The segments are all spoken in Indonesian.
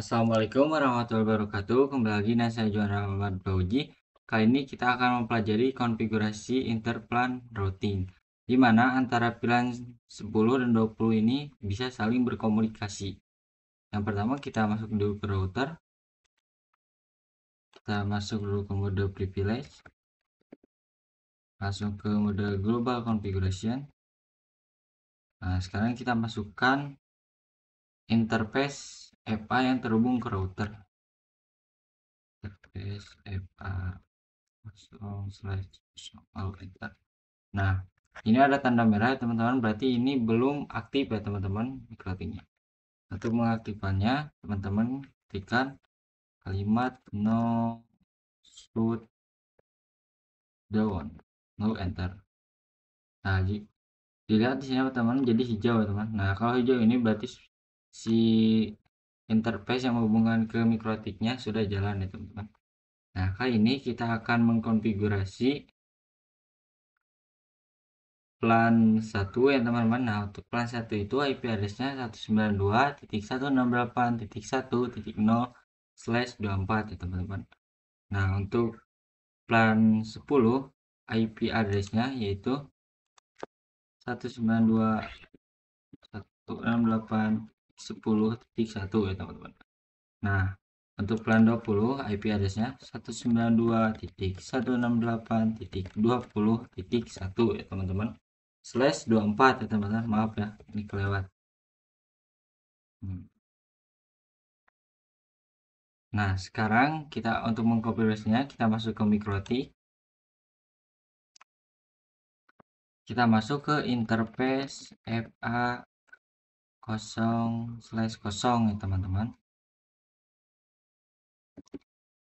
Assalamualaikum warahmatullahi wabarakatuh. Kembali lagi dengan saya Juan Ahmad Bauji. Kali ini kita akan mempelajari konfigurasi interplan routing, di mana antara pilihan 10 dan 20 ini bisa saling berkomunikasi. Yang pertama kita masuk dulu ke router. Kita masuk dulu ke mode privilege. Langsung ke mode global configuration. Nah, sekarang kita masukkan interface FA yang terhubung ke router. Interface FA lalu enter. Nah, ini ada tanda merah teman-teman, berarti ini belum aktif ya teman-teman mikrotiknya. Untuk mengaktifkannya, teman-teman ketikkan kalimat no shoot down, lalu enter. Nah, dilihat di sini teman-teman jadi hijau ya teman. Nah, kalau hijau ini berarti si interface yang menghubungkan ke mikrotiknya sudah jalan ya teman-teman. Nah, kali ini kita akan mengkonfigurasi plan 1 ya teman-teman. Nah, untuk plan 1 itu IP address-nya 192.168.1.0/24 ya teman-teman. Nah, untuk plan 10 IP address-nya yaitu 192.168.10.1 ya teman-teman. Nah, untuk plan 20 IP address-nya 192.168.20.1 ya teman-teman. /24 ya teman-teman, maaf ya ini kelewat. Nah, sekarang kita untuk mengkonfigurasinya kita masuk ke mikrotik. Kita masuk ke interface FA 0/0 ya teman-teman.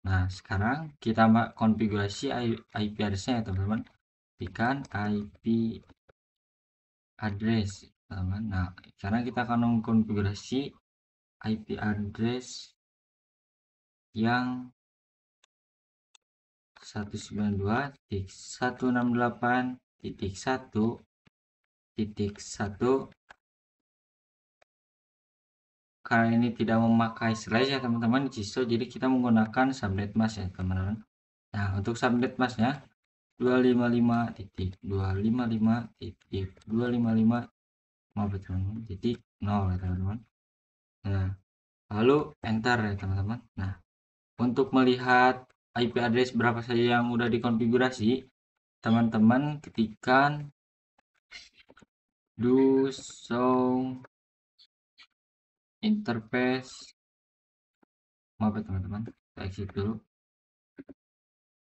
Nah, sekarang kita konfigurasi IP address-nya ya teman-teman. Ketikkan IP address teman-teman. Nah, sekarang kita akan mengkonfigurasi IP address yang 192.168.1.1 karena ini tidak memakai slash ya teman-teman di CISO, jadi kita menggunakan subnet mask ya teman-teman. Nah, untuk subnet masknya 255.255.255 maaf ya teman-teman titik 0 ya teman-teman. Nah, lalu enter ya teman-teman. Nah, untuk melihat IP address berapa saja yang udah dikonfigurasi, teman-teman ketikkan do show interface, maaf ya teman-teman, kita exit dulu.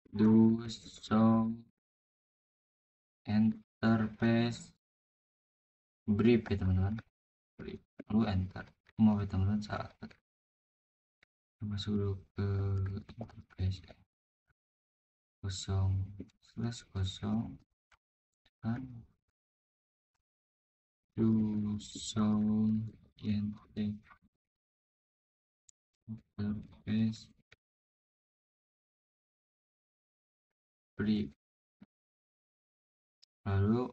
Do show interface brief ya teman-teman, brief, lalu enter. Maaf ya teman-teman, salah, masuk dulu ke interface 0/0 kan do show interface brief, lalu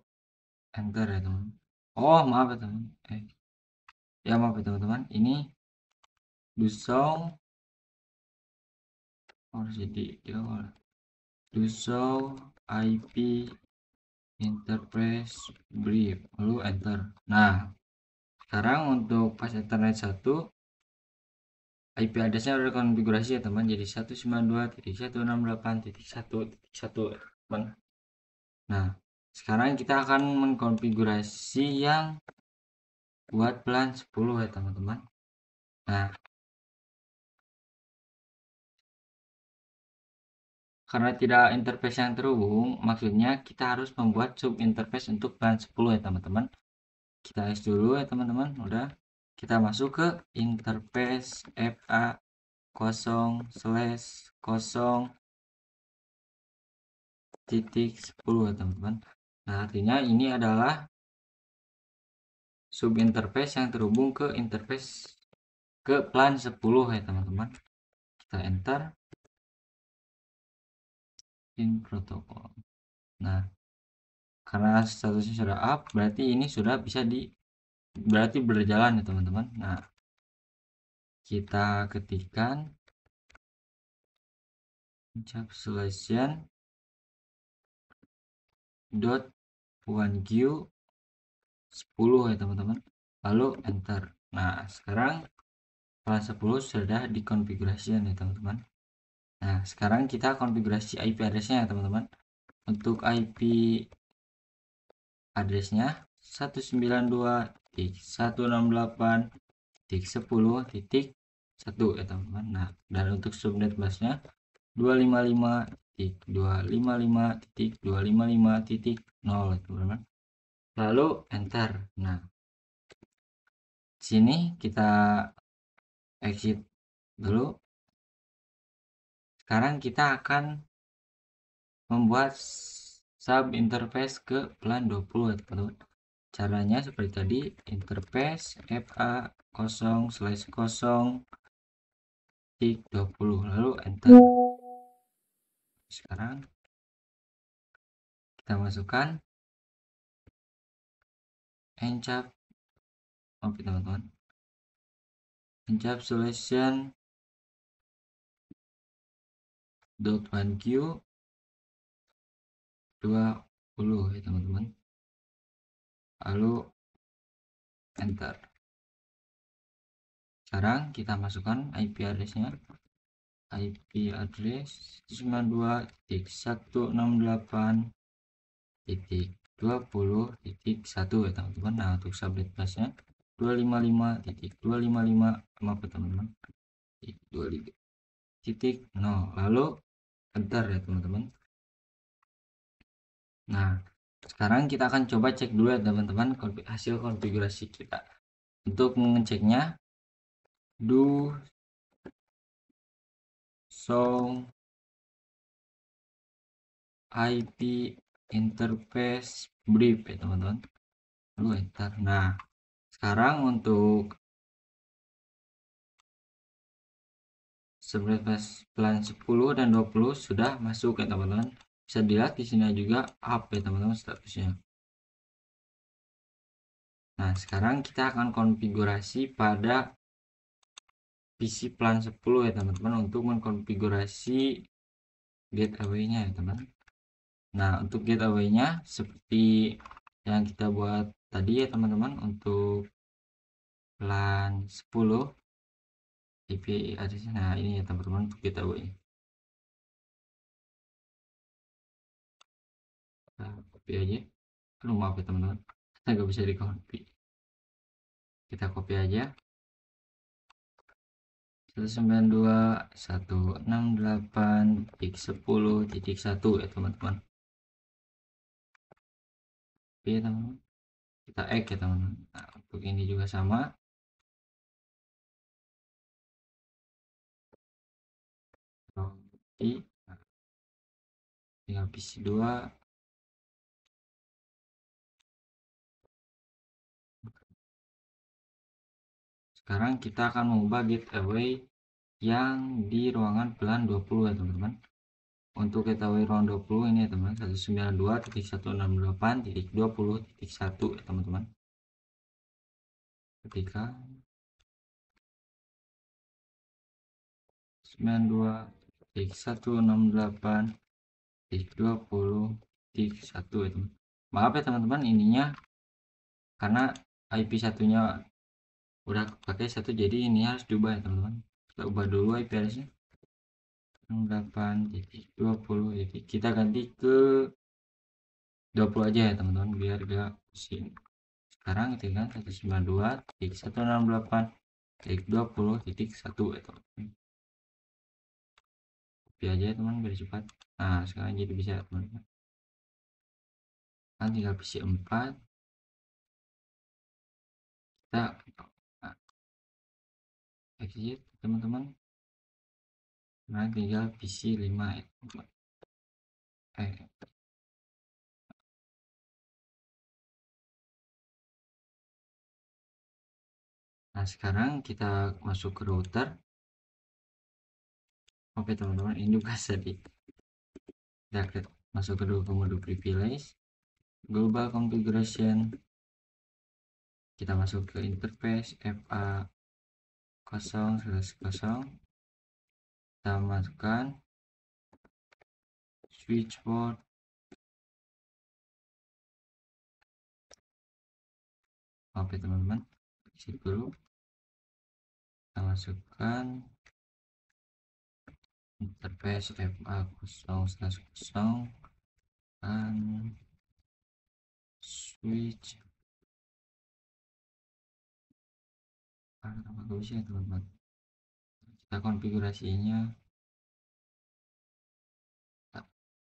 enter ya teman. Oh maaf ya teman, maaf ya teman-teman, ini do show harus jadi di awal. Do show IP interface brief, lalu enter. Nah, sekarang untuk pas ethernet 1 IP address-nya udah konfigurasi ya teman, jadi 192.168.1.1 teman. Nah, sekarang kita akan mengkonfigurasi yang buat plan 10 ya teman-teman. Nah, karena tidak interface yang terhubung, maksudnya kita harus membuat sub interface untuk plan 10 ya teman-teman. Kita S dulu ya teman-teman, udah. Kita masuk ke interface FA 0/0.10 ya teman-teman. Nah, artinya ini adalah sub interface yang terhubung ke interface ke plan 10 ya teman-teman. Kita enter in protokol. Nah, karena statusnya sudah up, berarti ini sudah bisa berarti berjalan ya teman-teman. Nah, kita ketikkan encapsulation dot 1Q 10 ya teman-teman, lalu enter. Nah sekarang plan 10 sudah dikonfigurasikan ya teman-teman. Nah sekarang kita konfigurasi IP addressnya ya teman-teman. Untuk IP addressnya 192.168.10.1 ya teman-teman. Nah dan untuk subnet busnya 255.255.255.0 ya teman-teman, lalu enter. Nah sini kita exit dulu. Sekarang kita akan membuat sub interface ke plan 20 ya teman-teman. Caranya seperti tadi, interface fa 0/0 lalu enter. Sekarang kita masukkan encap, oke teman-teman, encapsulation dot 1Q 20 ya teman-teman, lalu enter. Sekarang kita masukkan IP addressnya, IP address 92.168.20.1 ya teman-teman. Nah untuk subnet busnya 255.255 apa teman-teman, 25.0, lalu enter ya teman-teman. Nah sekarang kita akan coba cek dulu ya teman-teman hasil konfigurasi kita. Untuk mengeceknya, do show IP interface brief ya teman-teman, lalu enter. Nah sekarang untuk plan 10 dan 20 sudah masuk ya teman-teman. Bisa dilihat di sini juga up ya teman-teman statusnya. Nah sekarang kita akan konfigurasi pada PC plan 10 ya teman-teman untuk mengkonfigurasi gateway-nya ya teman. Nah untuk gateway-nya seperti yang kita buat tadi ya teman-teman. Untuk plan 10 IP address, nah ini ya teman-teman untuk gateway. Nah, copy aja. Maaf ya teman-teman, saya nggak bisa di copy. Kita copy aja 192.168.10.1 ya teman-teman. Oke teman-teman, kita add ya teman-teman. Nah untuk ini juga sama, tinggal PC 2. Sekarang kita akan mengubah gateway yang di ruangan plan 20 ya teman-teman. Untuk gateway ruangan 20 ini ya teman-teman, 192.168.20.1 ya teman-teman. Ketika 92.168.20.1 ya teman. Maaf ya teman-teman, ininya karena IP satunya udah pakai satu, jadi ini harus diubah ya teman-teman. Kita ubah dulu IP addressnya 68.20, jadi kita ganti ke 20 aja ya teman-teman biar gak pusing. Sekarang tinggal 192.168.20.1 ya teman-teman. Copy aja ya teman biar cepat. Nah sekarang jadi bisa ya teman-teman. Kan tinggal PC 4, kita exit teman-teman. Nah tinggal PC 5 ya teman-teman. Nah sekarang kita masuk ke router. Oke teman-teman, ini juga tadi kita masuk ke mode privilege, global configuration, kita masuk ke interface fa 0/0, kita masukkan switch port, oke teman-teman, isi dulu, kita masukkan interface FA0/0 dan switch bagusnya teman-teman. Kita konfigurasinya,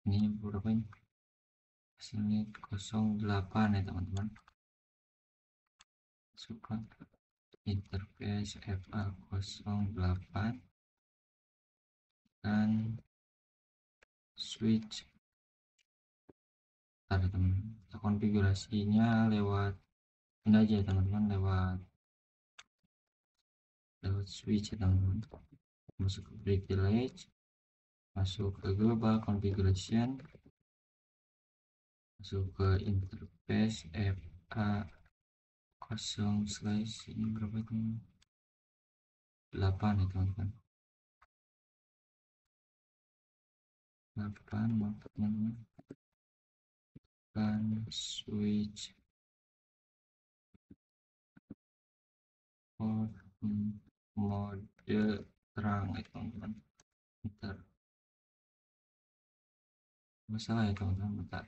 ini berapa ini, sini 08 ya teman-teman. Masukkan interface FA08 dan switch. Teman-teman, kita konfigurasinya lewat ini aja ya teman-teman, lewat switch ya teman-teman. Masuk ke privilege, masuk ke global configuration, masuk ke interface FA0/ ini berapa itu, 8 ya teman-teman, 8 maaf teman-teman, dan switch port mode terang ya teman-teman. Bentar, masalah ya teman-teman, bentar.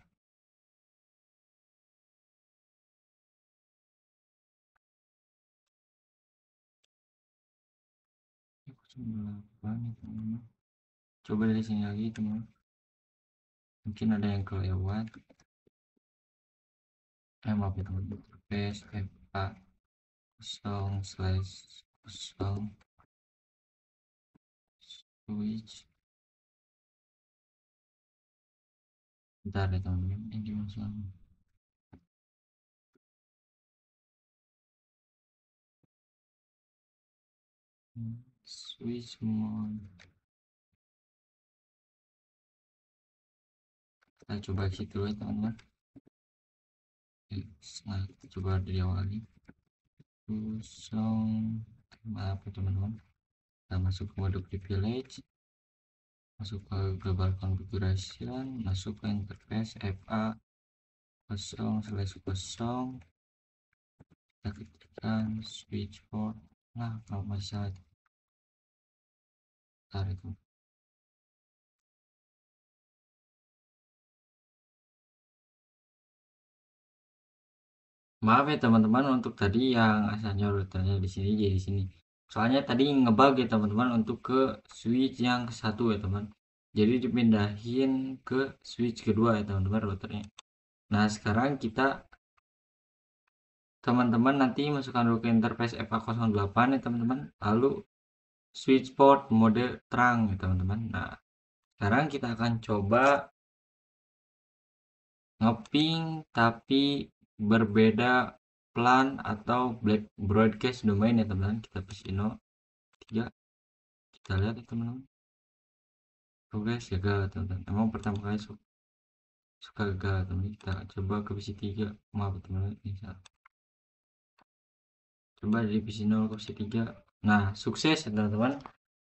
Coba dari sini lagi teman, mungkin ada yang kelewat. Maaf ya teman, interface FA0/0 switch. Bentar ya teman, ini masalah. Switch mode, kita coba isi dulu ya teman-teman. Nah, kita coba dari awal lagi. Kosong, maaf ya teman-teman. Kita masuk ke mode privilege, masuk ke global configuration, masuk ke interface FA0/0, kita ketikkan switch port. Nah, kalau masih salah itu, maaf ya teman-teman untuk tadi yang asalnya urutannya di sini jadi di sini, soalnya tadi ngebug ya teman-teman untuk ke switch yang ke satu ya teman, jadi dipindahin ke switch kedua ya teman-teman routernya. Nah sekarang kita teman-teman nanti masukkan dulu ke interface FA08 ya teman-teman, lalu switch port mode terang ya teman-teman. Nah sekarang kita akan coba ngeping tapi berbeda plan atau black broadcast domain ya teman-teman. Kita Pisino 3, kita lihat ya teman-teman, progres gagal teman-teman, emang pertama kali suka gagal teman-teman. Kita coba ke PC 3, maaf teman-teman, ini salah, coba dari PC 0 ke PC 3. Nah sukses ya teman-teman.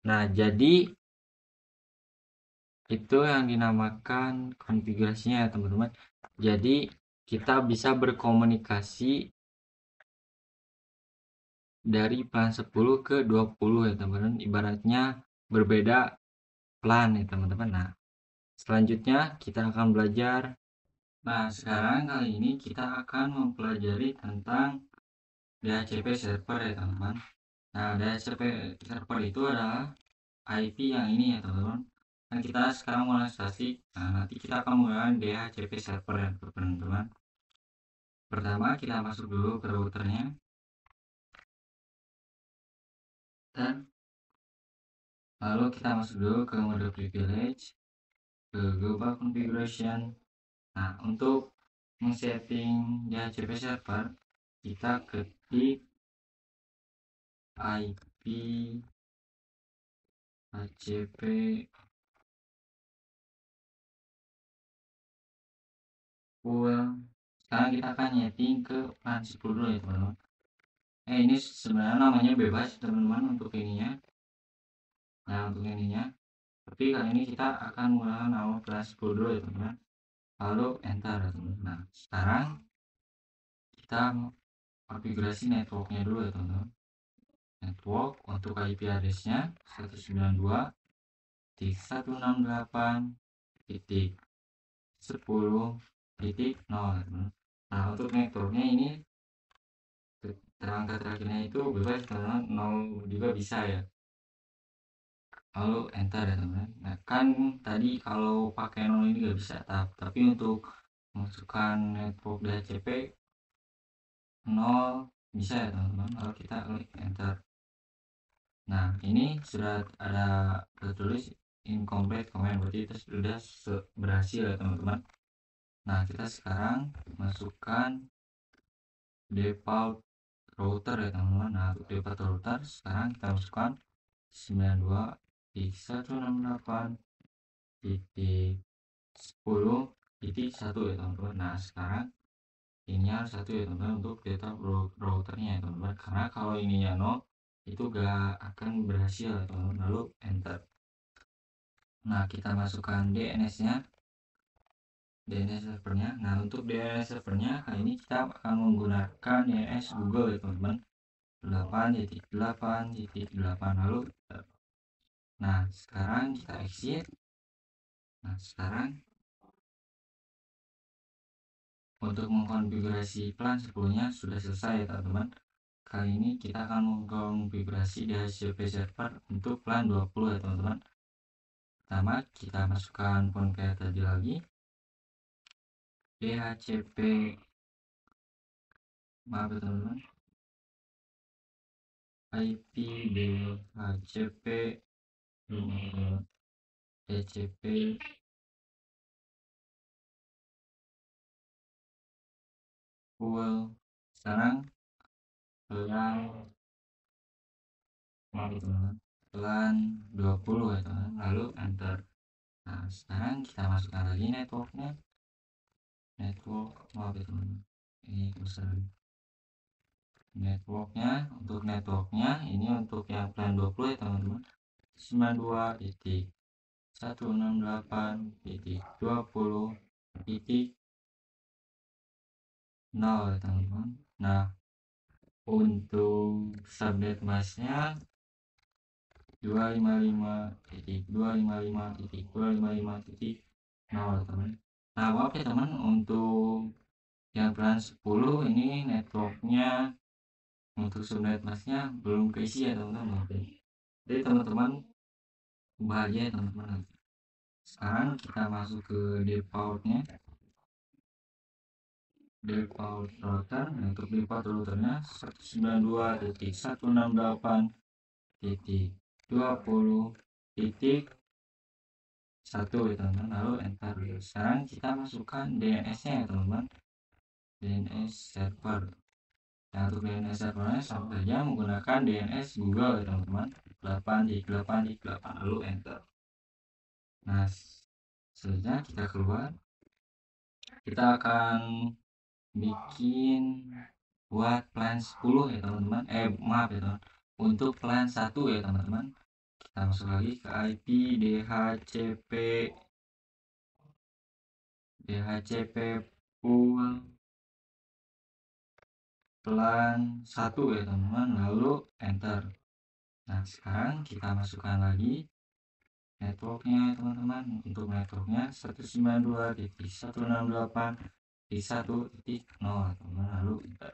Nah jadi itu yang dinamakan konfigurasinya ya teman-teman. Jadi kita bisa berkomunikasi dari plan 10 ke 20 ya teman-teman, ibaratnya berbeda plan ya teman-teman. Nah selanjutnya kita akan belajar. Nah sekarang kali ini kita akan mempelajari tentang DHCP server ya teman-teman. Nah DHCP server itu adalah IP yang ini ya teman-teman. Nah kita sekarang mulai statik. Nah nanti kita akan menggunakan DHCP server ya teman-teman. Pertama kita masuk dulu ke routernya dan lalu kita masuk dulu ke mode privilege, ke global configuration. Nah untuk men-setting DHCP server kita ketik IP HCP full. Sekarang kita akan nyeting ke plan 10 dulu ya teman-teman. ini sebenarnya namanya bebas teman-teman untuk ininya. Nah untuk ininya, tapi kali ini kita akan menggunakan nama plus 10 dulu ya teman-teman, lalu enter ya teman-teman. Nah sekarang kita konfigurasi networknya dulu ya teman-teman. Network untuk IP address-nya 192.168.10.0. Nah untuk networknya ini angka terakhirnya itu bebas teman-teman, 0 juga bisa ya, lalu enter ya teman-teman. Nah kan tadi kalau pakai 0 ini gak bisa, tapi untuk masukkan network DHCP 0 bisa ya teman-teman, lalu kita klik enter. Nah ini sudah ada tertulis incomplete command, berarti itu sudah berhasil ya teman-teman. Nah kita sekarang masukkan default router ya teman-teman. Nah untuk default router sekarang kita masukkan 92.168.10.1 ya teman-teman. Nah sekarang ini harus 1 ya teman-teman untuk data routernya ya teman-teman, karena kalau ininya 0 itu gak akan berhasil ya teman-teman, lalu enter. Nah kita masukkan DNS nya, DNS servernya. Nah untuk DNS servernya kali ini kita akan menggunakan DNS Google ya teman-teman, 8.8.8, lalu nah sekarang kita exit. Nah sekarang untuk mengkonfigurasi plan 10-nya sudah selesai ya teman-teman. Kali ini kita akan mengkonfigurasi DHCP server untuk plan 20 ya teman-teman. Pertama kita masukkan pon kayak tadi lagi, DHCP, maaf ya teman-teman, IP DHCP DHCP full. Sekarang plan, maaf ya teman-teman, plan 20 ya teman-teman, lalu enter. Nah sekarang kita masukkan lagi networknya, maaf ya teman-teman, ini besar networknya. Untuk networknya ini untuk yang plan 20 ya teman-teman, 92.168.20.0 ya teman-teman. Nah untuk subnet masknya 255.255.255.0 teman. Nah maaf ya teman, untuk yang plan 10 ini networknya untuk subnet masknya belum keisi ya teman-teman. Jadi teman-teman bahagia ya teman-teman. Sekarang kita masuk ke defaultnya, default router. Untuk default routernya 192.168.20.1 ya teman-teman, lalu enter. Sekarang kita masukkan DNS nya ya teman-teman, DNS server. Nah untuk DNS servernya sama saja menggunakan DNS Google ya teman-teman, 8.8.8, lalu enter. Nah selanjutnya kita keluar, kita akan bikin buat plan 10 ya teman-teman, maaf ya teman, untuk plan 1 ya teman-teman. Kita masuk lagi ke IP DHCP full plan 1 ya teman-teman, lalu enter. Nah sekarang kita masukkan lagi networknya ya teman-teman. Untuk networknya 192.168.1.0 teman-teman, lalu enter.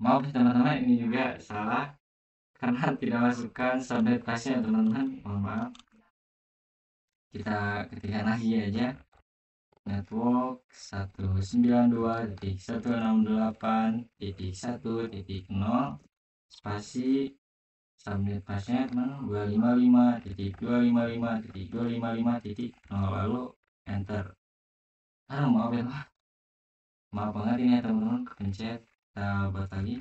Maaf teman-teman, ini juga salah karena tidak masukkan subnet pasnya teman-teman, mohon maaf. Kita ketikkan lagi aja, network 192.168.1.0 spasi subnet pasnya teman 255.255.255.0, lalu enter. Maaf ya, maaf banget ini ya teman-teman, kepencet. Kita buat lagi,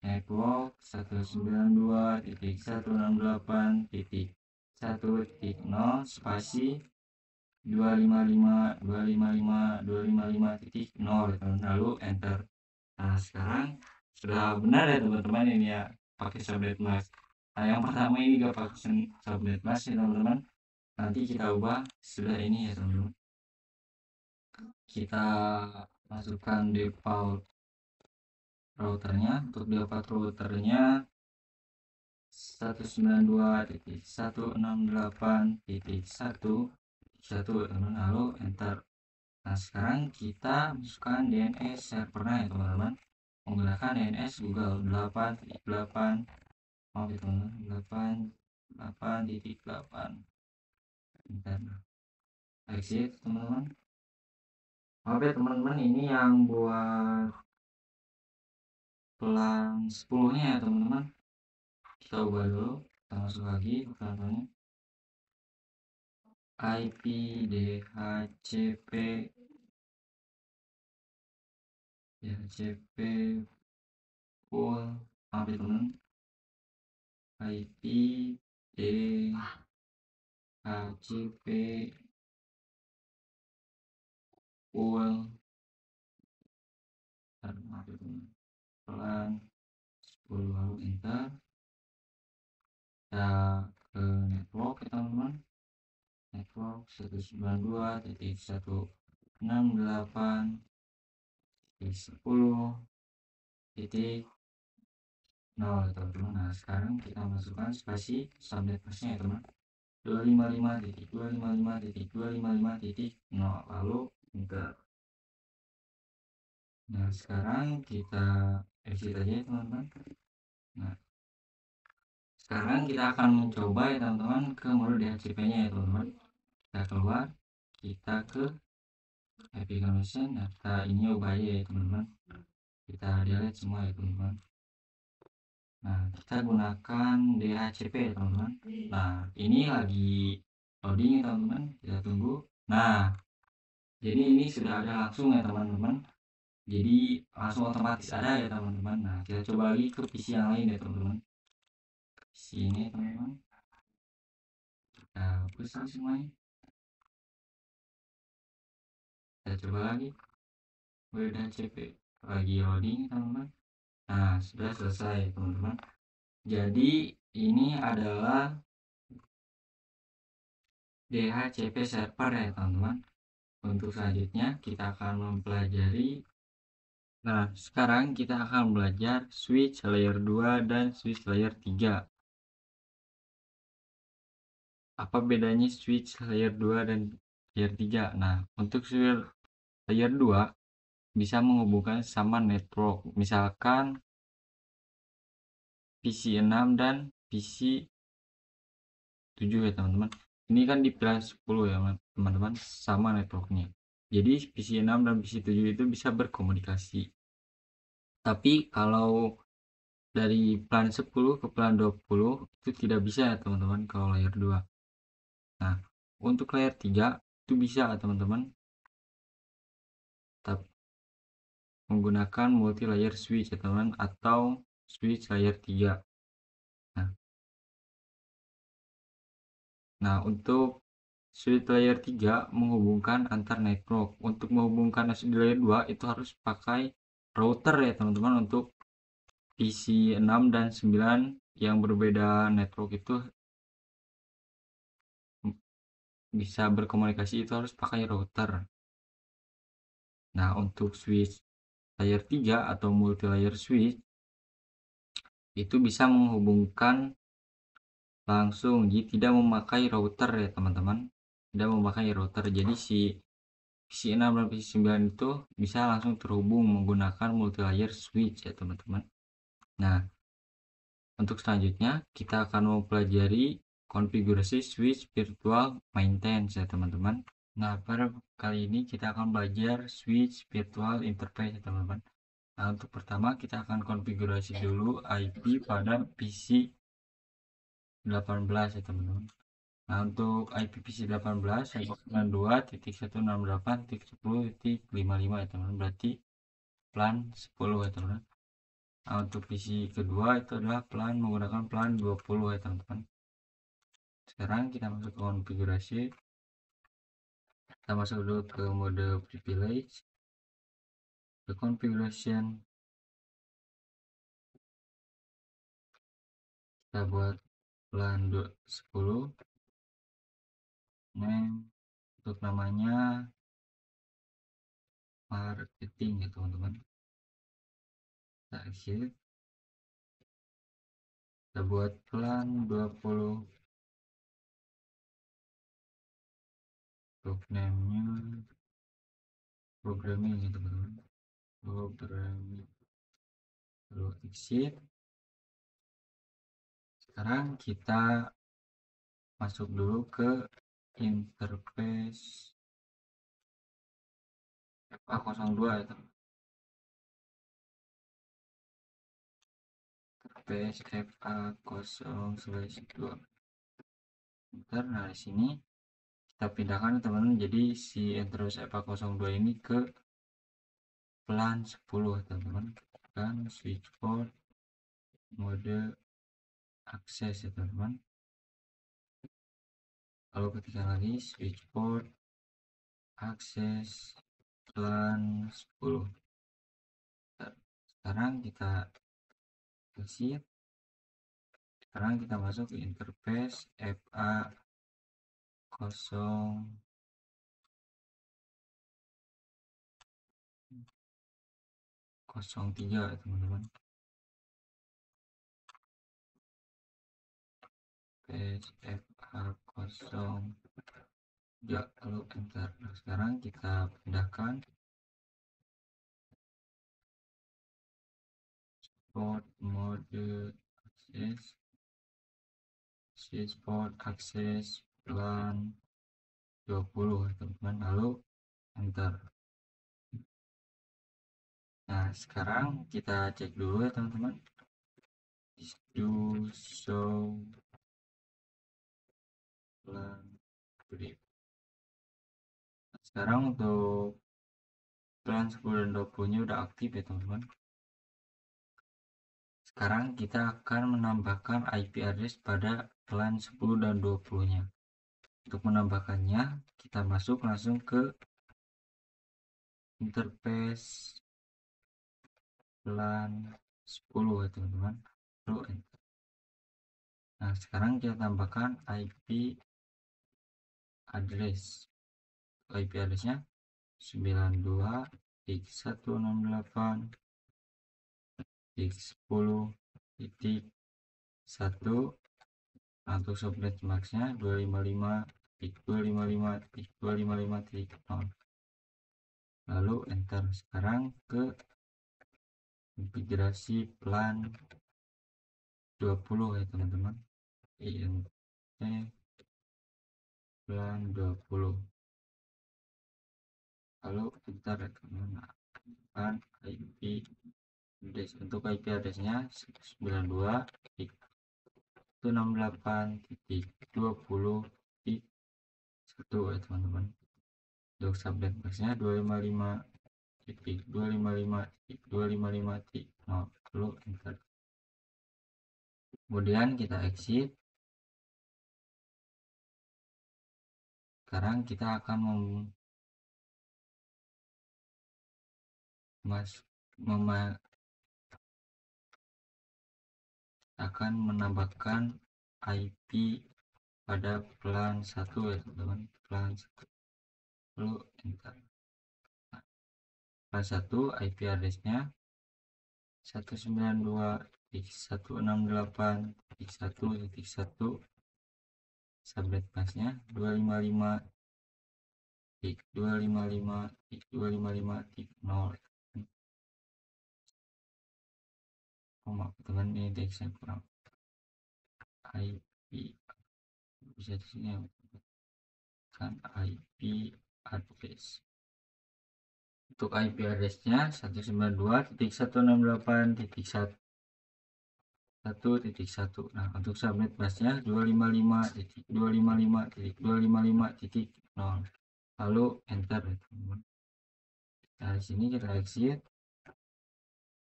network 192.168.1.0 spasi 255.255.255.0 lalu enter. Nah sekarang sudah benar ya teman-teman, ini ya pakai subnet mask. Nah yang pertama ini gak pakai subnet mask ya teman-teman, nanti kita ubah sudah ini ya teman-teman. Kita masukkan default routernya. Untuk default routernya 192.168.1 teman, lalu enter. Nah sekarang kita masukkan DNS servernya ya teman-teman, menggunakan DNS Google 8.8, maaf ya teman-teman, 8.8. Enter. Exit teman-teman. Maaf ya teman-teman, ini yang buat pelan 10 nya ya teman-teman. Kita ubah dulu, kita masuk lagi ke pelan-pelannya. IP DHCP full, maaf ya teman, IP DHCP full, maaf ya teman, pelan 10, lalu enter. Kita ke network ya teman-teman, network 192.168.10.0 teman-teman. Nah sekarang kita masukkan spasi subnet masknya ya teman, 255.255.255.0 lalu enter. Nah sekarang kita exit aja ya teman-teman. Nah sekarang kita akan mencoba ya teman-teman ke mode DHCP nya ya teman-teman. Kita keluar, kita ke IP connection. Nah kita ini ubah aja ya teman-teman, kita delete semua ya teman-teman. Nah kita gunakan DHCP ya teman-teman. Nah ini lagi loading ya teman-teman, kita tunggu. Nah jadi ini sudah ada langsung ya teman-teman, jadi langsung otomatis ada ya teman-teman. Nah kita coba lagi ke PC yang lain ya teman-teman, PC ini teman-teman, kita hapus semuanya, kita coba lagi DHCP, lagi loading teman-teman. Nah sudah selesai teman-teman. Jadi ini adalah DHCP server ya teman-teman. Untuk selanjutnya kita akan mempelajari, nah sekarang kita akan belajar switch layer 2 dan switch layer 3. Apa bedanya switch layer 2 dan layer 3? Nah untuk switch layer 2 bisa menghubungkan sama network, misalkan PC 6 dan PC 7 ya teman-teman. Ini kan di plan 10 ya teman-teman, sama networknya. Jadi PC 6 dan PC 7 itu bisa berkomunikasi. Tapi kalau dari plan 10 ke plan 20 itu tidak bisa ya teman-teman kalau layer 2. Nah untuk layer 3 itu bisa teman-teman, tapi menggunakan multi layer switch ya teman-teman, atau switch layer 3. Nah untuk switch layer 3 menghubungkan antar network. Untuk menghubungkan switch layer 2 itu harus pakai router ya teman-teman. Untuk PC 6 dan 9 yang berbeda network itu bisa berkomunikasi, itu harus pakai router. Nah untuk switch layer 3 atau multi layer switch itu bisa menghubungkan langsung, jadi tidak memakai router ya teman-teman, tidak memakai router. Jadi si PC 6 dan PC 9 itu bisa langsung terhubung menggunakan multi layer switch ya teman-teman. Nah untuk selanjutnya kita akan mempelajari konfigurasi switch virtual maintenance ya teman-teman. Nah pada kali ini kita akan belajar switch virtual interface ya teman-teman. Nah untuk pertama kita akan konfigurasi dulu IP pada PC 18 ya teman-teman. Nah untuk IP PC 18 192.168.10.55 ya teman-teman, berarti plan 10 ya teman-teman. Nah untuk PC kedua itu adalah plan menggunakan plan 20 ya teman-teman. Sekarang kita masuk ke konfigurasi. Kita masuk dulu ke mode privilege, ke configuration, kita buat plan 10, name, untuk namanya marketing ya teman-teman. Kita exit, kita buat plan 20, untuk name-nya programming ya teman-teman, programming, lalu exit. Sekarang kita masuk dulu ke interface FA02 ya teman. Interface FA0/2. Bentar, nah di sini kita pindahkan teman-teman, jadi si interface FA02 ini ke plan 10 teman-teman. Kan switch port mode akses ya teman-teman. Lalu ketikkan lagi switch port akses plan 10. Sekarang kita exit. Sekarang kita masuk ke interface FA003 ya teman-teman. FA0 ya, lalu enter. Nah, sekarang kita pindahkan port mode akses, switch port akses plan 20 teman-teman, lalu enter. Nah, sekarang kita cek dulu ya teman-teman, do show plan brief. Nah, sekarang untuk plan 10 dan 20 nya udah aktif ya teman-teman. Sekarang kita akan menambahkan IP address pada plan 10 dan 20 nya. Untuk menambahkannya, kita masuk langsung ke interface plan 10 ya teman-teman. Lalu enter. Nah, sekarang kita tambahkan IP address. IP address-nya 92.168.10.1. Untuk subnet max-nya 255.255.255.0. Lalu enter. Sekarang ke konfigurasi plan 20 ya teman-teman. INT plan 20. Lalu enter ya teman-teman. IP address, untuk IP address-nya 92.168.20.1 ya teman-teman. Untuk subnet max-nya 255.255.255.0. lalu enter. Kemudian kita exit. Sekarang kita akan akan menambahkan IP pada plan 1 ya teman-teman. Plan 1. Lalu enter. Nah, plan 1 IP address-nya 192.168.1.1. Subnet mask-nya 255.255.255.0. Oh maaf teman, ini teksnya kurang. IP bisa di sini kan IP address. Untuk IP address-nya 192.168.1.1. Nah, untuk subnet mask-nya 255.255.255.0. lalu enter ya teman-teman. Nah, di sini kita exit.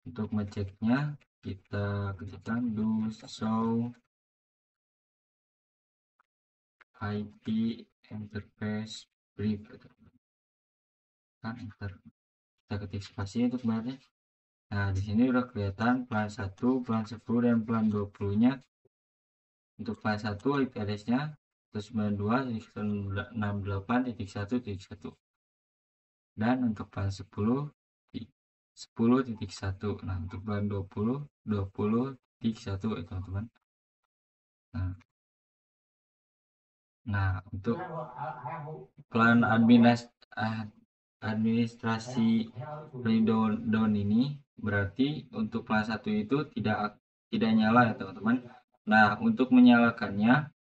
Untuk ngeceknya kita ketikkan do show IP interface brief. kan enter, kita ketik spasi untuk bayarnya. Nah di sini udah kelihatan plan 1, plan 10 dan plan 20 nya. Untuk plan 1 IP address-nya 192.168.1.1, dan untuk plan 10 10.1. Nah untuk plan 20 20.1 ya teman-teman. Nah untuk plan administrasi down ini berarti untuk plan 1 itu tidak nyala ya teman-teman. Nah untuk menyalakannya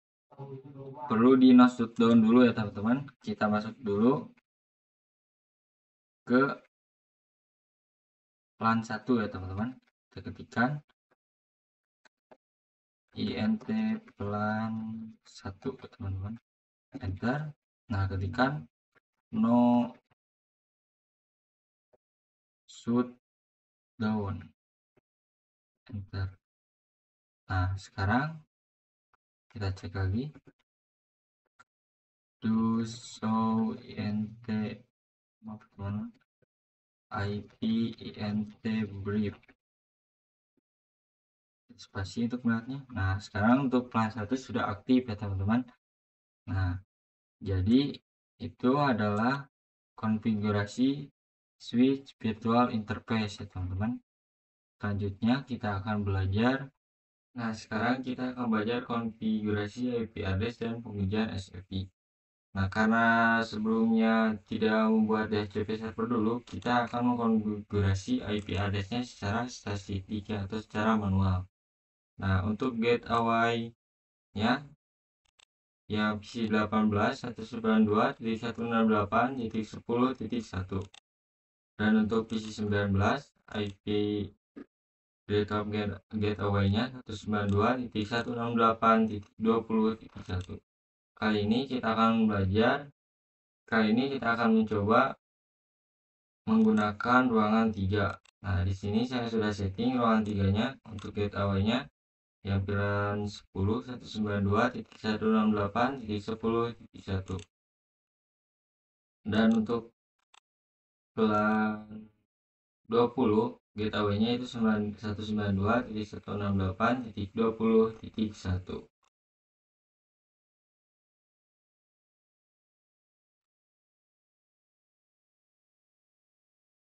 perlu di no shutdown dulu ya teman-teman. Kita masuk dulu ke plan 1 ya teman-teman. Kita ketikkan int plan 1 ya teman-teman, enter. Nah ketikkan no shutdown, enter. Nah sekarang kita cek lagi do show int IP int brief spasi untuk melihatnya. Nah sekarang untuk plan 1 sudah aktif ya teman-teman. Nah jadi itu adalah konfigurasi switch virtual interface ya teman-teman. Selanjutnya kita akan belajar. Nah sekarang kita akan belajar konfigurasi IP address dan pengujian SFI. Nah karena sebelumnya tidak membuat DHCP server dulu, kita akan mengkonfigurasi IP address-nya secara statistik atau secara manual. Nah untuk gateway nya yang PC 18.192.168.10.1, dan untuk PC 19 IP backup gateway nya 192.168.20.1. Kali ini kita akan mencoba menggunakan ruangan 3. Nah di sini saya sudah setting ruangan 3-nya untuk gateway nya yang plan 10 192.168.10.1, dan untuk plan 20 gateway nya itu 192.168.20.1.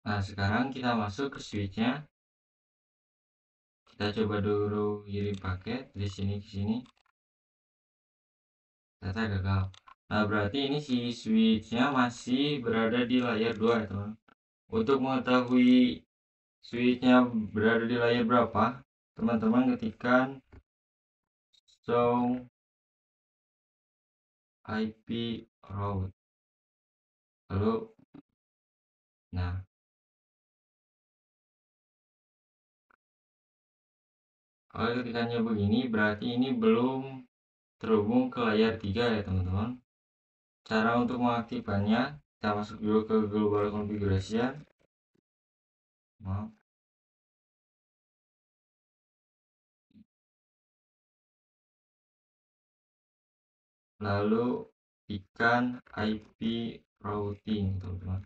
Nah sekarang kita masuk ke switch-nya. Kita coba dulu kirim paket dari sini ke sini, ternyata gagal. Nah berarti ini si switch-nya masih berada di layar 2 ya teman. Untuk mengetahui switch-nya berada di layar berapa, teman-teman ketikkan show IP route, lalu nah kalau ketikannya begini berarti ini belum terhubung ke layar 3 ya teman-teman. Cara untuk mengaktifkannya, kita masuk dulu ke global configuration. Maaf. Lalu ikan IP routing teman-teman.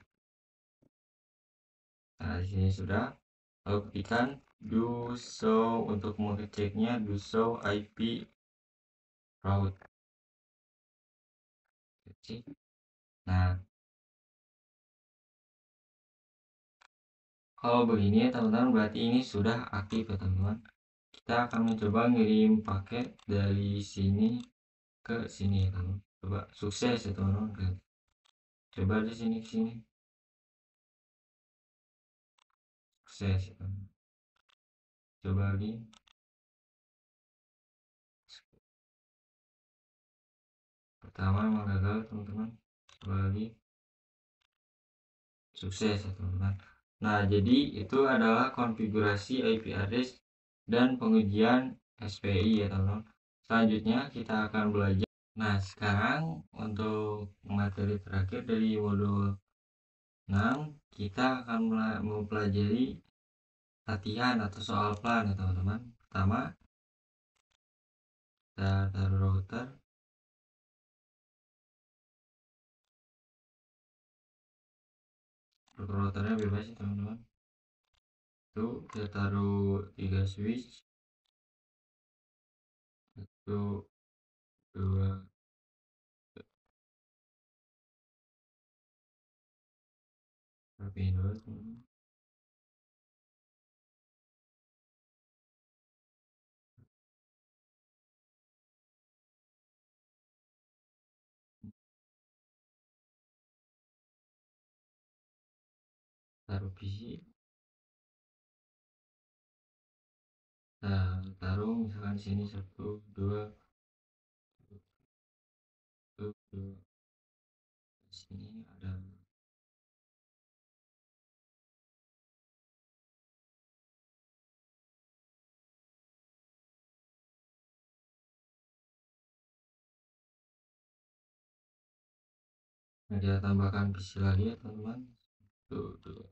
Nah di sini sudah. Lalu ketikkan do show untuk mengeceknya, do show IP route. Nah kalau begini ya teman-teman berarti ini sudah aktif ya teman-teman. Kita akan mencoba ngirim paket dari sini ke sini ya teman-teman. Coba sukses ya teman-teman. Coba di sini ke sini. Sukses ya teman-teman. Coba lagi. Pertama memang gagal teman-teman. Coba lagi. Sukses ya teman-teman. Nah jadi itu adalah konfigurasi IP address dan pengujian SPI ya teman-teman. Selanjutnya kita akan belajar. Nah sekarang untuk materi terakhir dari modul 6, kita akan mempelajari latihan atau soal plan ya teman-teman. Pertama kita taruh router. routernya bebas ya teman-teman. Itu kita taruh 3 switch, 1 2 rapiin dulu teman-teman. Taruh PC, nah taruh misalkan sini 1 2 1 2, sini ada kita tambahkan PC lagi ya teman-teman. Tuh, tuh.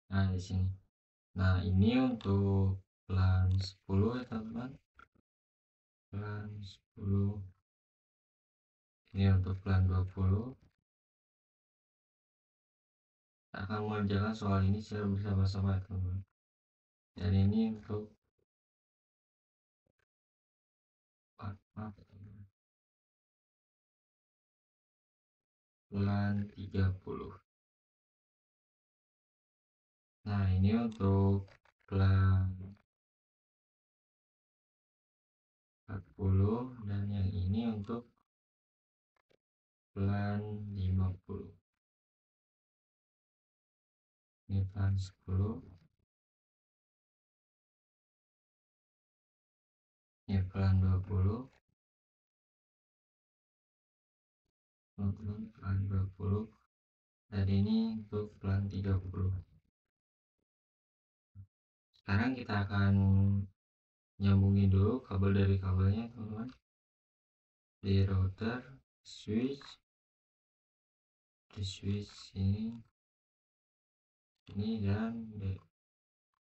Nah di sini, nah ini untuk plan 10 ya teman-teman, plan 10. Ini untuk plan 20. Kita akan mengerjakan soal ini secara bersama-sama ya teman-teman. Dan ini untuk maaf, plan 30. Nah ini untuk plan 40 dan yang ini untuk plan 50. Ini plan 10, ini plan 20, plan 20, dan ini untuk plan 30. Sekarang kita akan nyambungin dulu kabel dari kabelnya teman-teman, di router, switch, di switch ini dan di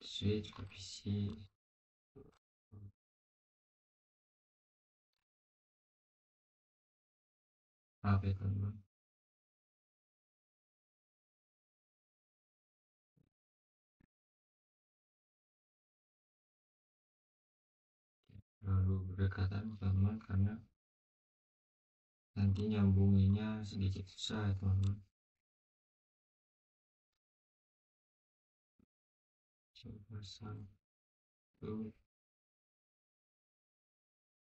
switch ke PC. Maaf ya teman-teman. Lalu berdekatan teman-teman karena nanti nyambunginnya sedikit susah ya teman-teman. Coba pasang tuh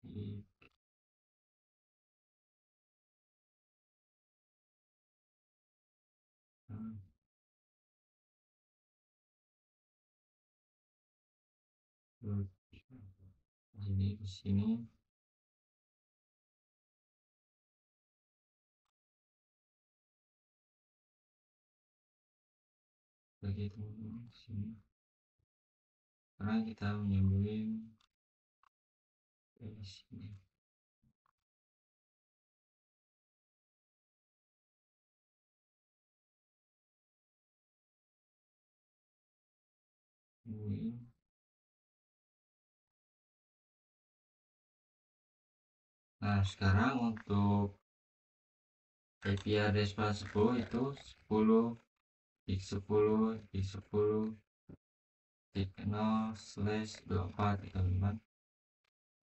di di sini bagi teman-teman sini. Sekarang kita menyambungin ke sini. Nah sekarang untuk IP address plan 10 itu 10 tik 10 tik 10 tik 0/24 teman-teman.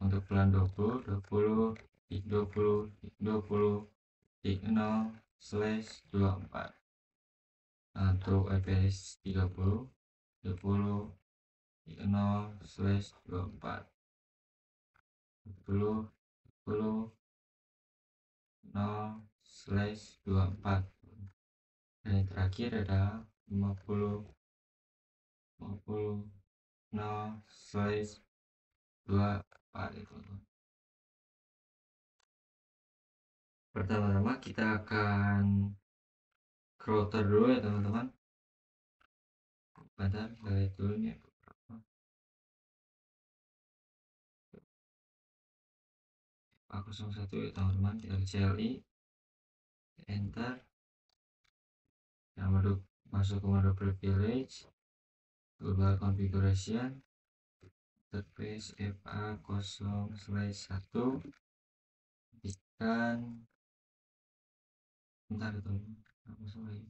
Untuk plan 20 20 tik 20 tik 20 tik 0/24. Nah, untuk IP address 30 30 tik 0/24 10 10 0/24. Dan yang terakhir adalah 50 50 0/24 itu. Pertama-tama kita akan router dulu ya teman-teman. Bentar, saya lihat dulu nih beberapa. A01 ya teman-teman, kita CLI, enter, yang masuk ke mode privilege, global configuration, interface FA0/1, dan bentar itu apa salah ya?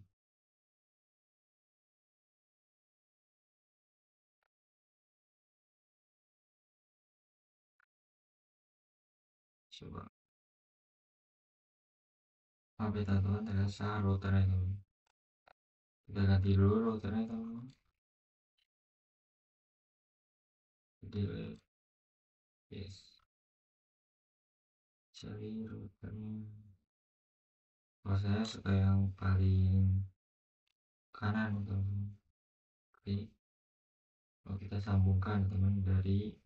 Coba apa ya teman-teman, terasa routernya itu kita ganti dulu routernya teman-teman, delete, yes, cari routernya. Kalau saya suka yang paling kanan teman-teman. Oke, kalau kita sambungkan teman dari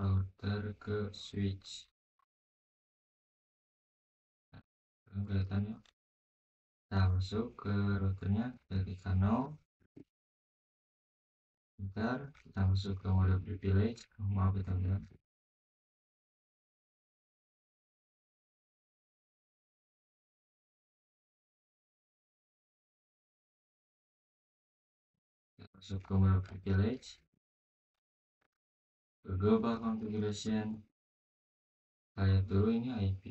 router ke switch, nah, kelihatannya. Nah, masuk ke routernya dari kanal. Bentar, kita masuk ke mode privilege. Maaf ya teman-teman. Masuk ke mode privilege, ke global configuration. Lihat dulu ini IP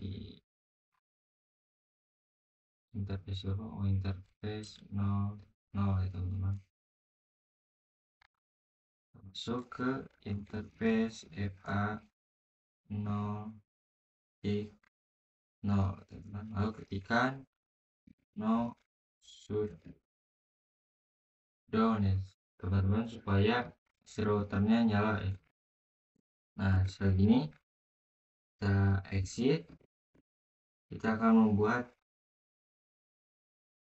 interface dulu. Oh, interface 0 ya teman-teman. Masuk ke interface FA 0 teman-teman, lalu ketikkan no shutdown ya teman-teman, supaya si routernya nyala ya. Nah, setelah ini kita exit, kita akan membuat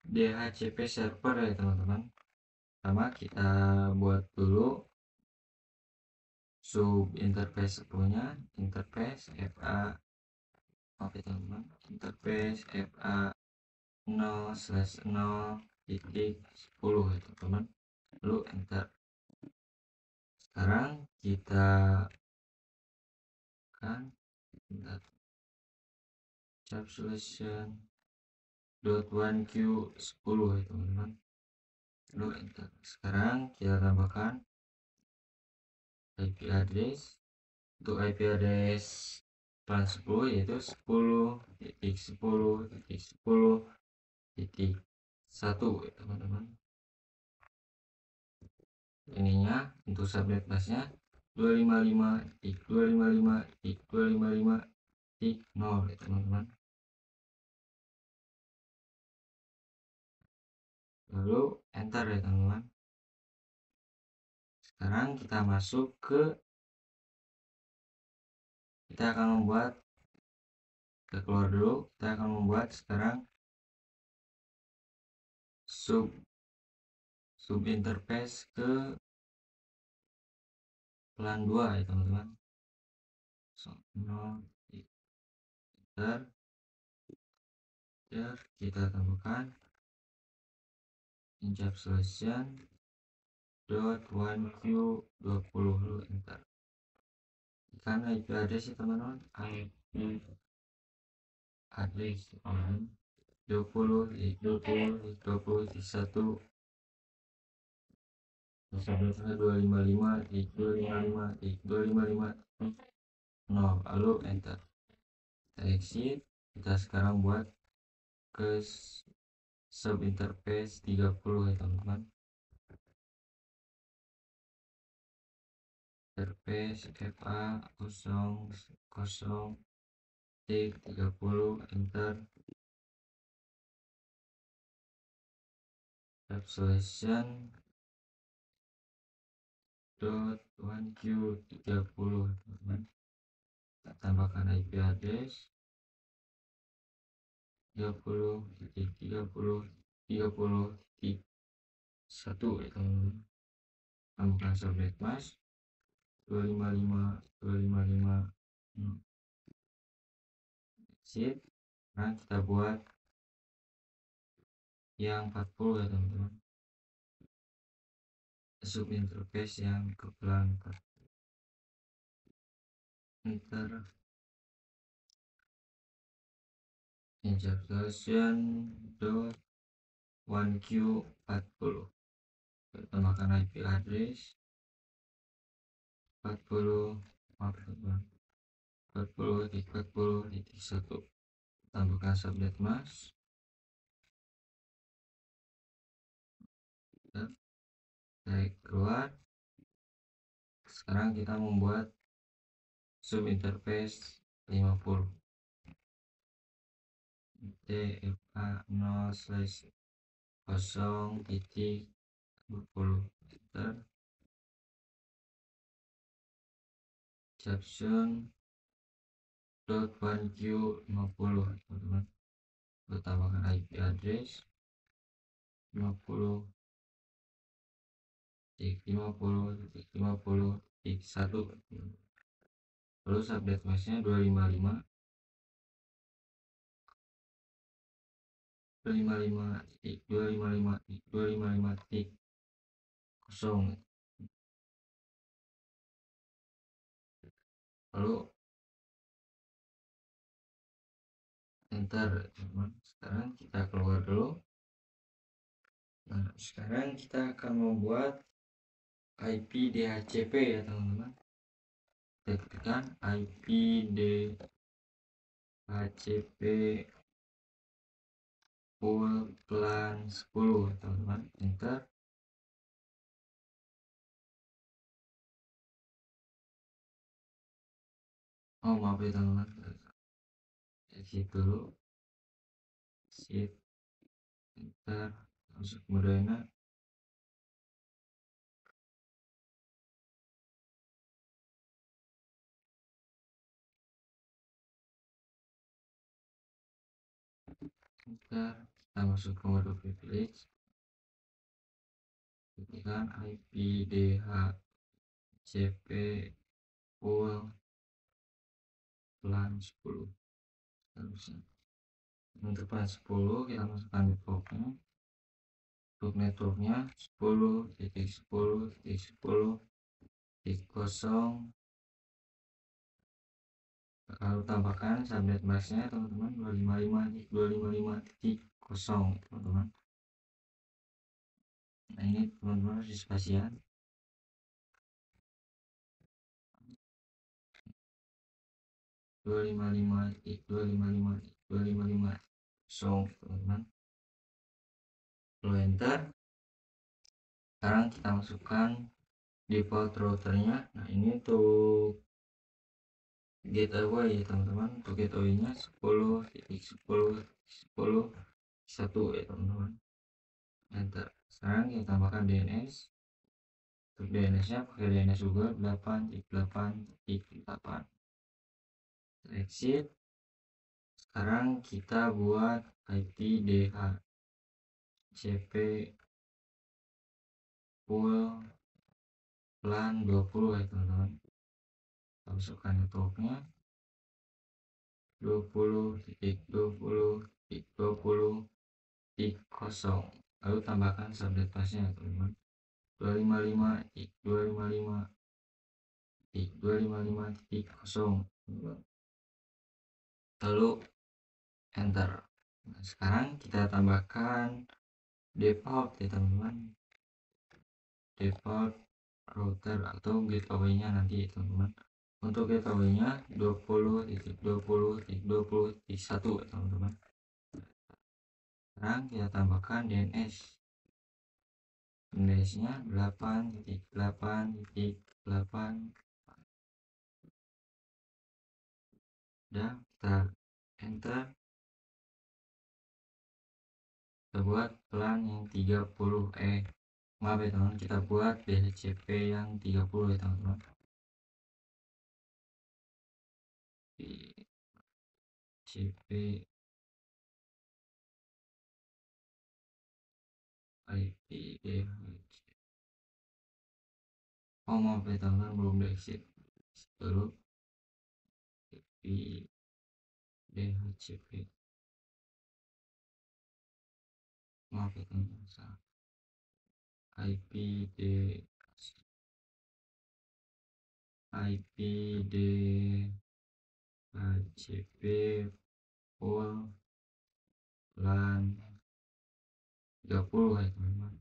DHCP server ya teman-teman. Pertama kita buat dulu sub interface punya, interface FA, oke teman-teman, interface FA 0/0.10 ya teman-teman, lalu enter. Sekarang kita kan cap solution .1q 10 ya teman-teman, lalu enter. Sekarang kita tambahkan IP address. Untuk IP address plan 10 yaitu 10.10.10.1 ya teman-teman. Ininya untuk subnet busnya 255.255.255.0 ya teman-teman. Lalu enter ya teman-teman. Sekarang kita masuk ke, kita akan membuat, kita keluar dulu, kita akan membuat sekarang sub interface ke plan 2 ya teman-teman. Enter, kita tambahkan encapsulation .1q 20, enter. Karena IP address ya teman-teman, IP address 20 1 255 0, lalu enter. Kita exit, kita sekarang buat ke sub interface 30 ya teman-teman. Interface FA 00.30, enter. Solution .1q 30 teman-teman. Kita tambahkan IP address 30.30.30.1 ya teman-teman. Tambahkan subnet mask 255 exit. Nah, kita buat yang 40 ya teman-teman, sub interface yang ke plan 4, enter. Encapsulation .1q 40, tambahkan IP address 40, maaf teman-teman, 40.40.1. Tambahkan subnet mask. Tarik keluar. Sekarang kita membuat zoom interface 50. DFA 0/0.20. Enter. Caption .1q50, teman-teman. Kita tambahkan IP address 50.50.50.1. Terus update masknya 255.255.255.0. Lalu enter, teman-teman. Sekarang kita keluar dulu. Nah, sekarang kita akan membuat IP DHCP ya, teman-teman. Kita ketikkan IP DHCP full plan 10, teman-teman. Enter. Oh, maaf ya, teman-teman. Exit dulu. Shift, enter, masuk Moderna. Enter, kita masuk ke mode privilege. Ketikkan IP DHCP full plan 10. Seterusnya. Untuk plan 10 kita masukkan networknya. Untuk networknya 10.10.10.0. Lalu tambahkan subnet masknya, teman-teman, 255.255.0, teman-teman. Nah, ini teman-teman harus spasian. 255.255.255.0, teman-teman. Lalu enter. Sekarang kita masukkan default routernya. Nah, ini untuk gateway ya, teman-teman. Untuk gateway nya 10.10.10.1 ya, teman-teman. Enter. Sekarang kita tambahkan DNS. Untuk DNS nya pakai DNS Google 8.8.8. Exit. Sekarang kita buat IP DHCP full plan 20 ya, teman-teman. Masukkan networknya 20.20.20.0. Lalu tambahkan subnet masknya, teman-teman, 255.255.255.0. Lalu enter. Nah, sekarang kita tambahkan default ya, teman-teman. Default router atau gateway-nya nanti, teman-teman. Untuk gateway-nya 20.20.20.1 ya, teman-teman. Sekarang kita tambahkan DNS. DNS-nya 8.8.8. Dan kita enter. Kita buat plan yang 30. Maaf ya, teman-teman, kita buat DHCP yang 30 ya, teman-teman. DHCP IP DHCP. Oh, maaf ya, teman-teman, belum di exit dulu. IP DHCP. Maaf ya, teman-teman, salah. IP DHCP full plan 30 ya, teman-teman.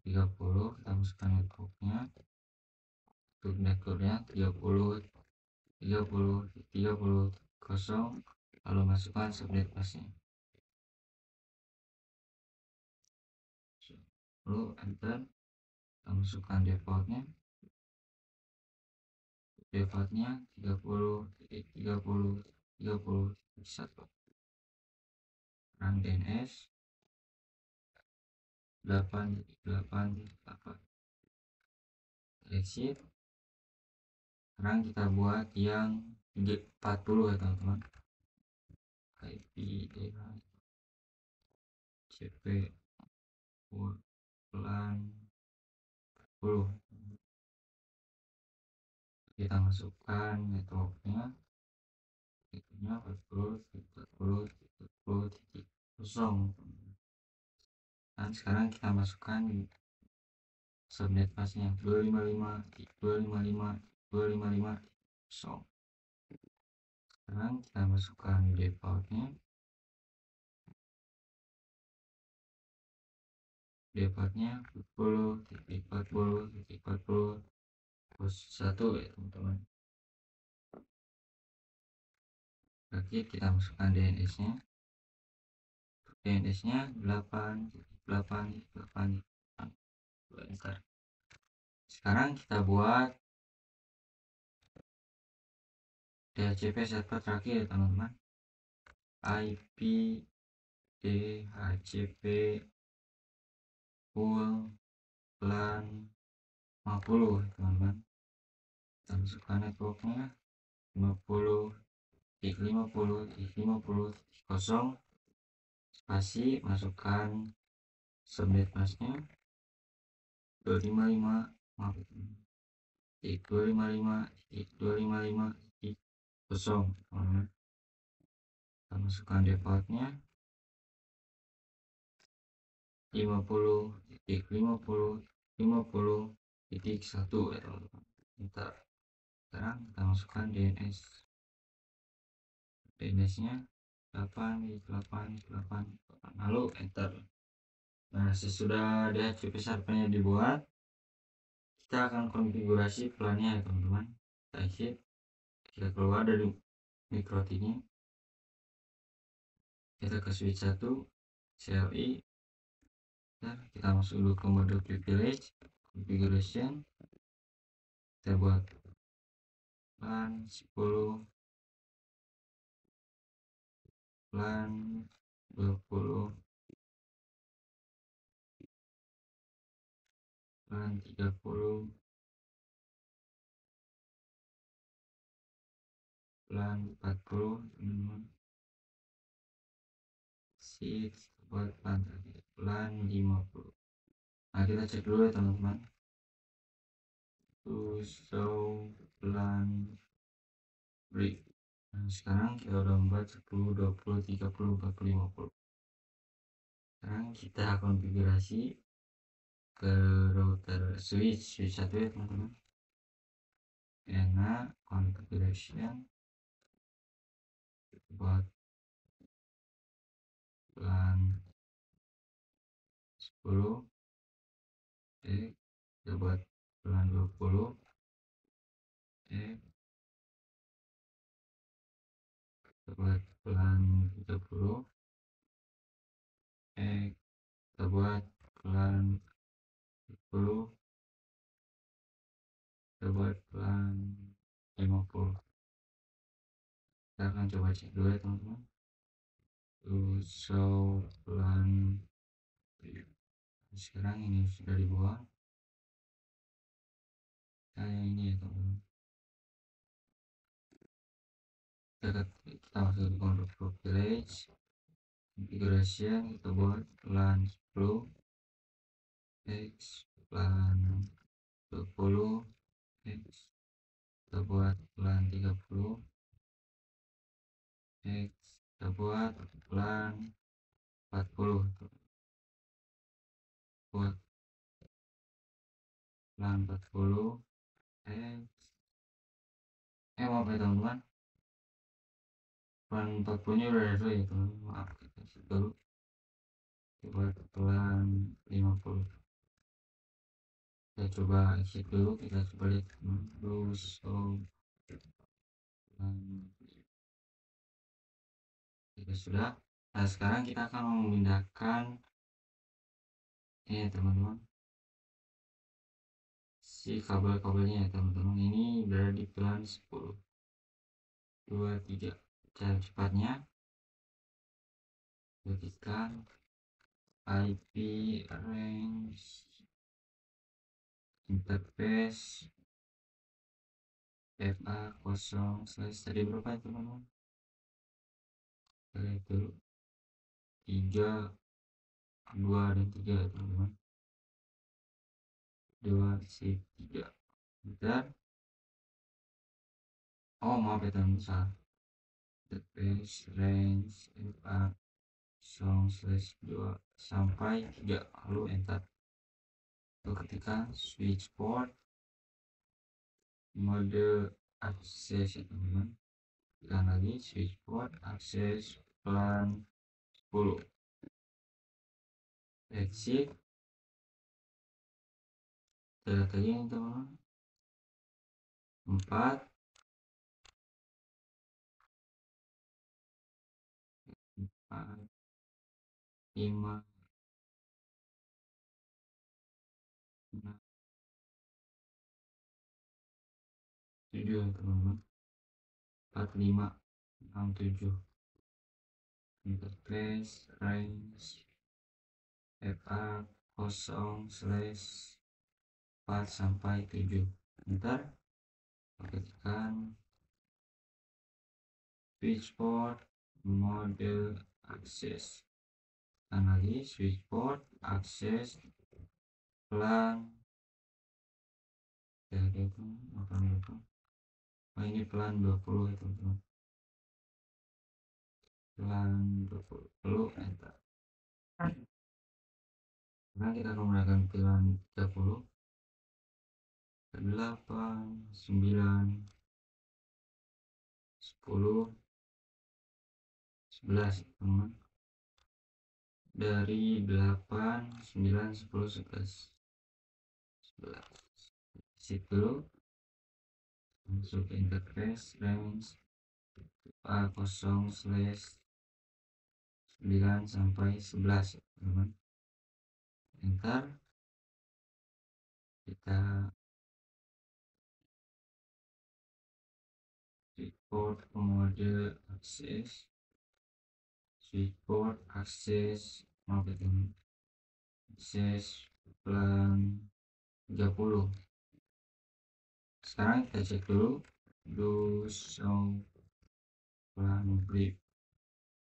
30, kita masukkan networknya. Untuk networknya 30 30 kosong, lalu masukkan subnet pasnya, lalu enter. Kita masukkan defaultnya 30.30.31, run DNS 8.8.8, exit. Sekarang kita buat yang 40 ya teman-teman, IP CP pelan 40. Kita masukkan networknya, itunya 40.40.40.0. Dan sekarang kita masukkan subnet pasnya 255.255.255.0. Sekarang kita masukkan defaultnya, defaultnya 40.40.40.1 ya teman-teman. Oke, kita masukkan DNS-nya. DNS-nya 8.8.8. Enter. Sekarang kita buat DHCP server terakhir ya teman-teman. IP DHCP full LAN 50 teman-teman. Kita masukkan networknya 50.50.50.0, spasi, masukkan subnet masnya 255.255.255.0 teman-teman. Kita masukkan defaultnya 50.50.50.1 ya teman-teman. Sekarang kita masukkan DNS-nya 8.8.8, lalu enter. Nah, sesudah DHCP servernya dibuat, kita akan konfigurasi plannya ya teman-teman. Kita exit, kita keluar dari Mikrot ini, kita ke switch 1 CLI. Kita masuk dulu ke mode privilege configuration, kita buat plan 10, plan 20, plan 30, plan 40 teman-teman. Shift buat plan 50. Nah, kita cek dulu ya teman-teman. Show plan break. Nah, sekarang kita udah membuat 10, 20, 30, 40, 50. Sekarang kita konfigurasi ke router switch 1 ya teman-teman. Karena configuration buat plan 10, kita buat plan 20, kita buat plan 30, kita buat plan 10, kita buat plan 50. Kita akan coba cek dulu ya teman-teman. Show plan. Sekarang ini sudah dibuat kayak ini ya teman-teman. Kita masuk ke control privilege configuration, kita buat plan 10, plan 20, kita buat plan 30, kita buat plan 40, buat plan 40, maaf ya teman-teman, plan 40 nya udah ada ya teman-teman, maaf, kita dulu buat plan 50. Kita coba exit dulu, kita coba lihat terus. Itu sudah. Nah, sekarang kita akan memindahkan ini teman-teman, si kabel-kabelnya ya teman-teman. Ini berada di pelan 10 2 3. Cara cepatnya ketikkan IP range interface FA0 tadi berapa ya teman-teman? Itu 3 2 dan 3 teman-teman. 2 shift 3 bentar. Oh maaf ya teman-teman, salah. Interface range FA0/2 sampai 3 lalu enter. Ketika switch port mode akses ya teman-teman, tekan lagi switch port akses pelan 10 exit. Lihat lagi ini teman-teman, 4 4 5 6 7 teman-teman, 4 5 6 7. Interface range FA0/4 sampai 7 ntar ketikkan switchboard mode akses, dan lagi switchboard akses pelan oh ini pelan 20 ya teman-teman, pelan 20 lalu enter. Sekarang kita akan menggunakan pelan 30 8 9 10 11 teman, dari 8 9 10 11 situ masuk ke interface range A0/9 sampai 11 teman, enter. Kita switchboard mode akses, switchboard akses marketing akses pelan 30. Sekarang kita cek dulu do show pelan grip.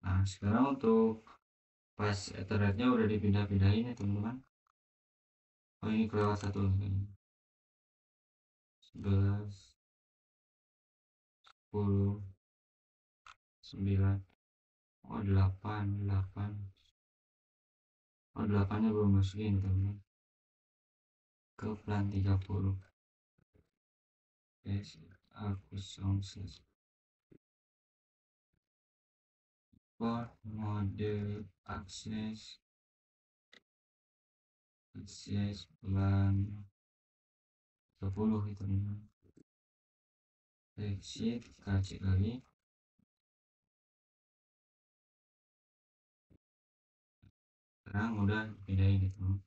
Nah sekarang untuk pas ethernetnya udah dipindah-pindahin ya teman-teman. Oh ini kelewat 1 11 10 9 oh 8 oh 8 nya belum masukin teman-teman ke pelan 30. Yes, aku sukses port mode akses pelan 30 itu teman-teman. Exit, kita cek lagi. Sekarang udah pindahin gitu.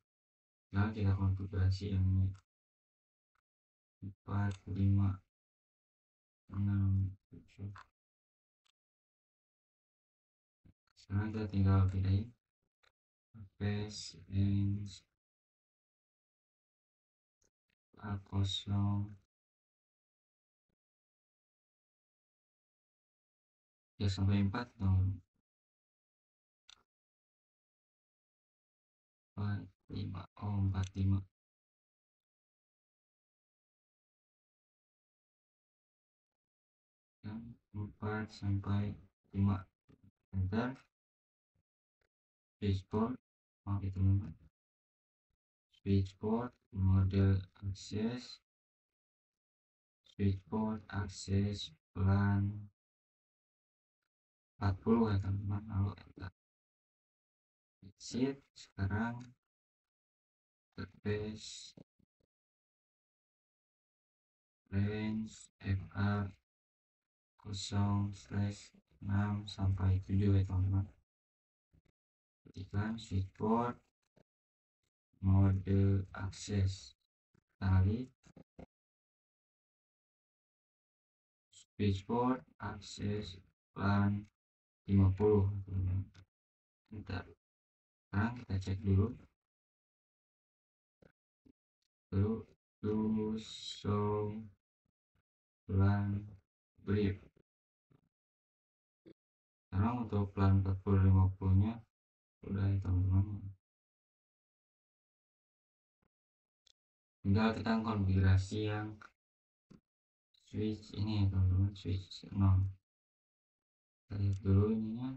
Nah kita konfigurasi yang ini 4 5 6 7. Sekarang kita tinggal pindahin paste range A0 ya sampai 4 dong. 4 5 oh 4 5 yang 4 sampai 5 enter. Switchboard maaf itu teman-teman, switchboard mode akses, switchboard akses pelan 40 ya teman-teman, lalu enter. Exit. Sekarang interface range FA 0/6 sampai 7 ya teman-teman. Ketikkan switchboard mode akses, kali switchboard akses LAN 50 teman-teman. Bentar, sekarang kita cek dulu to show LAN brief. Sekarang untuk LAN 4050 nya udah ya teman-teman, tinggal kita konfigurasi yang switch ini ya teman-teman, switch 0. Kita lihat dulu ininya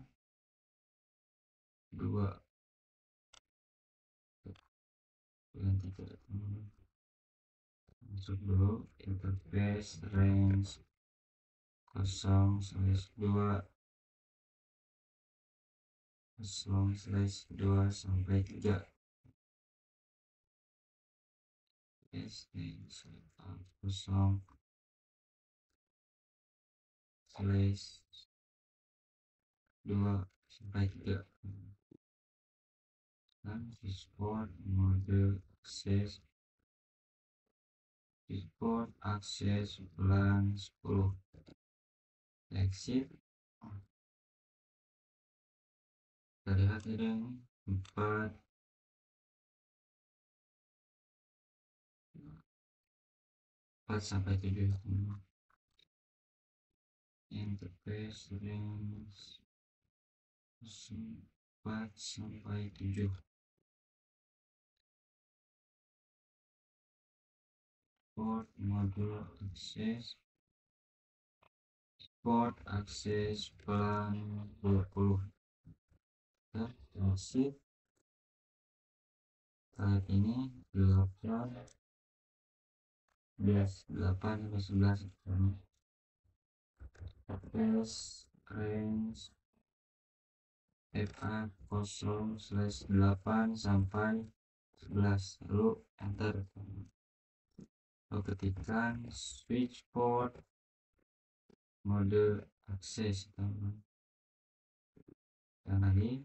2 dan 3 teman-teman. Masuk dulu interface range 0/2 sampai 3. SD/0/2 sampai 3. Dan switchboard mode akses, switchboard akses LAN 10. Exit. Kita lihat ada 4 sampai 7 teman-teman. Interface range 4 sampai 7. Port modul akses, port akses LAN 20. Exit. Saat ini 8 sampai 11 interface range FA 0/8 sampai 11, lalu enter. Lalu ketikkan switchboard mode akses teman-teman, dan lagi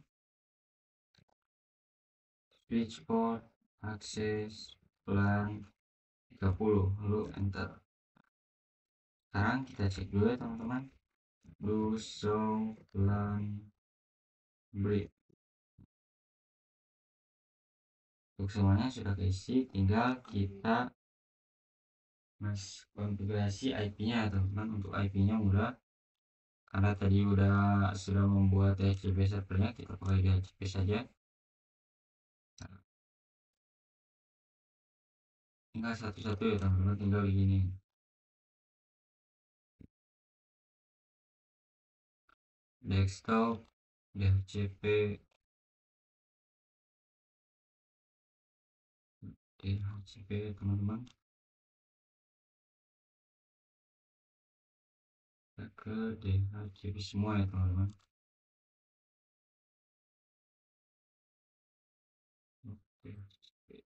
switchboard akses LAN 30, lalu enter. Sekarang kita cek dulu ya teman-teman, do show LAN brief. Untuk semuanya sudah keisi, tinggal kita konfigurasi IP-nya teman-teman. Untuk IP-nya mudah, karena tadi sudah membuat DHCP servernya, kita pakai DHCP saja. Tinggal satu-satu ya teman-teman, tinggal begini. Desktop DHCP teman-teman, kita ke DHCP semua ya teman-teman. DHCP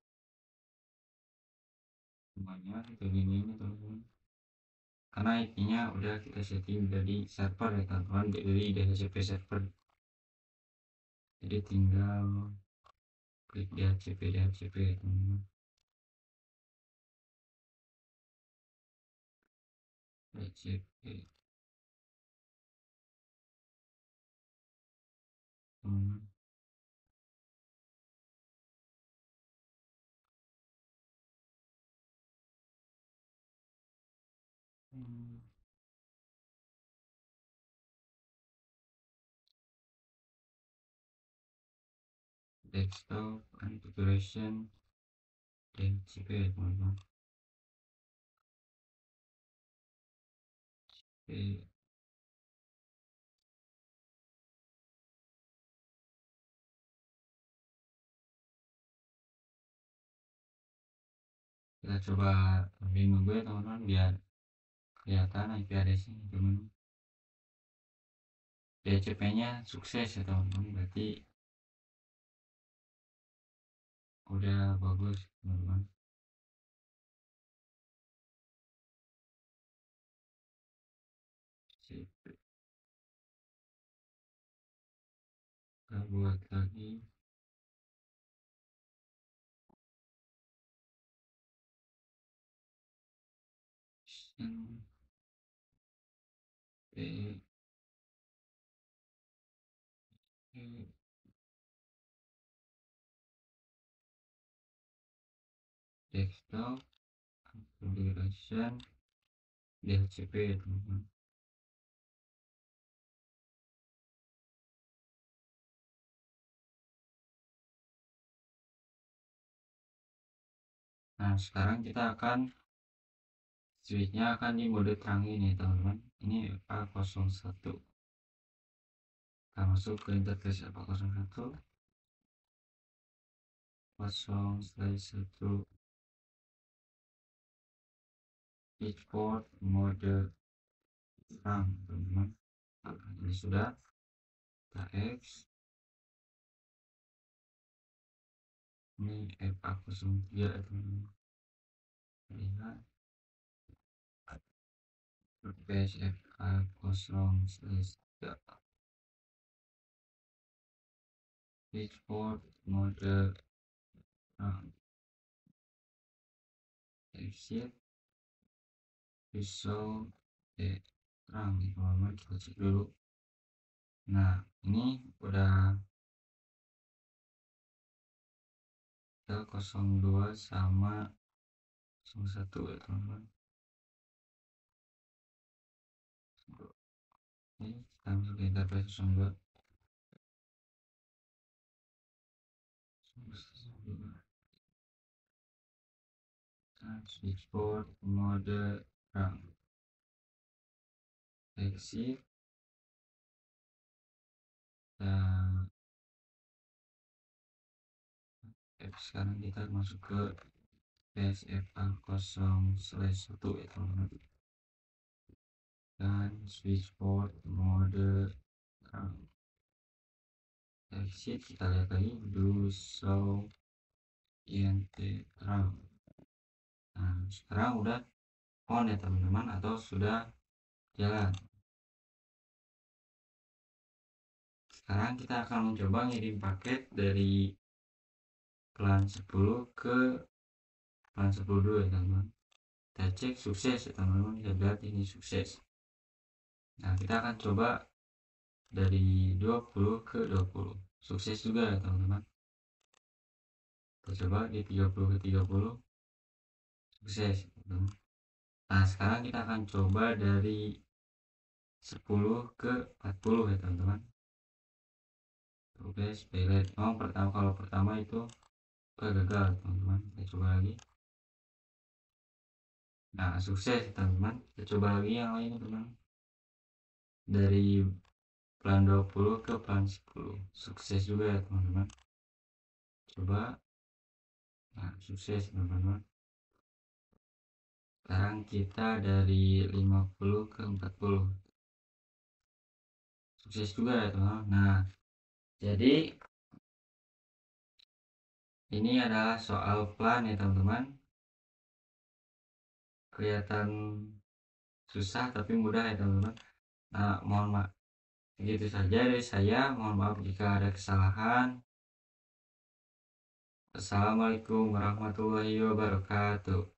semuanya kita gini teman-teman, karena IP-nya udah kita setting dari server ya teman-teman, dari DHCP server. Jadi tinggal klik DHCP ya teman-teman. DHCP teman-teman. Desktop configuration DHCP teman-teman. Kita coba lebih nunggu ya teman-teman, biar kelihatan IP address-nya teman-teman. DHCP-nya sukses ya teman-teman, berarti udah bagus teman-teman. CP. Kita buat lagi P desktop configuration DHCP teman-teman. Nah sekarang kita akan switchnya akan di mode terang ini teman-teman. Ini FA01. Kita masuk ke interface FA01 0/1 switch port mode terang teman-teman. Nah, ini sudah kita X. Ini FA03 teman-teman. Lihat interface FA0/3 switch port mode terang. Exit pisau terang teman-teman, kita cek dulu. Nah ini udah ke 02 sama 01 ya teman-teman. Ini kita masuk ke interface 02. Switchboard mode terang. Exit. Dan sekarang kita masuk ke PSFA0/1 ya teman-teman. Dan switchboard mode terang. Exit, kita lihat lagi do show int terang. Nah sekarang udah on ya teman-teman, atau sudah jalan. Sekarang kita akan mencoba ngirim paket dari plan 10 ke plan 10 dulu ya teman-teman. Kita cek sukses ya teman-teman, kita lihat ini sukses. Nah kita akan coba dari 20 ke 20, sukses juga ya teman-teman. Kita coba di 30 ke 30, sukses ya teman-teman. Nah sekarang kita akan coba dari 10 ke 40 ya teman-teman. Oke, pelet. Kalau pertama itu gagal teman-teman. Kita coba lagi. Nah sukses teman-teman. Kita coba lagi yang lain teman-teman. Dari plan 20 ke plan 10, sukses juga ya teman-teman. Coba. Nah sukses teman-teman. Sekarang kita dari 50 ke 40, sukses juga ya teman-teman. Nah jadi ini adalah soal plan ya teman-teman. Kelihatan susah tapi mudah ya teman-teman. Nah mohon maaf, begitu saja dari saya. Mohon maaf jika ada kesalahan. Assalamualaikum warahmatullahi wabarakatuh.